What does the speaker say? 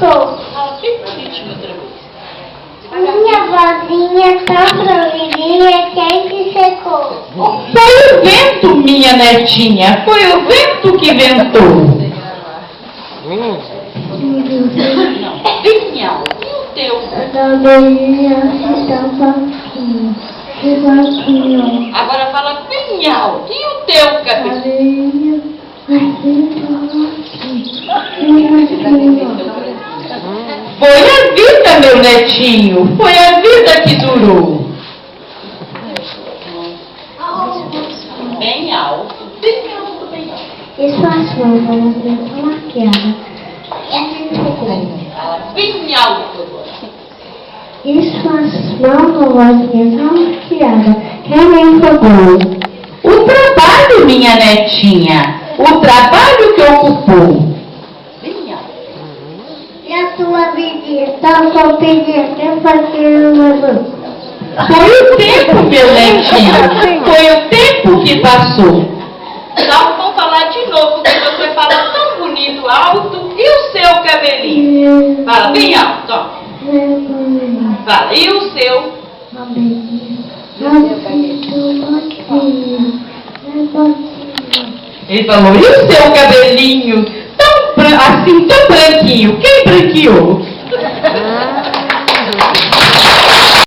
secou. Fala bem bonitinho outra vez. Minha vozinha tão floridinha, quem que secou? Foi o vento, minha netinha. Foi o vento que ventou. Não, bem alto. E o teu? A abelhinha estava aqui. Agora fala bem alto. E o teu, A cabeça? abelhinha Foi a vida, meu netinho. Foi a vida que durou. Bem alto. Bem alto, bem alto. E suas mãos, elas estão maquiadas. Fala bem alto agora. E suas mãos, vovozinha, estão maquiadas. Quem me enxugou? O trabalho, minha netinha. O trabalho que ocupou. Bem alto. E a sua vidinha, tão compridinha, quem fazia uma mão? Foi o tempo, meu netinho. Foi o tempo que passou. Então vamos falar de novo, porque você fala tão bonito, alto. E o seu cabelinho? Fala bem alto, ó. Fala, e o seu? Ele falou, e o seu cabelinho? Assim, tão branquinho. Quem branqueou?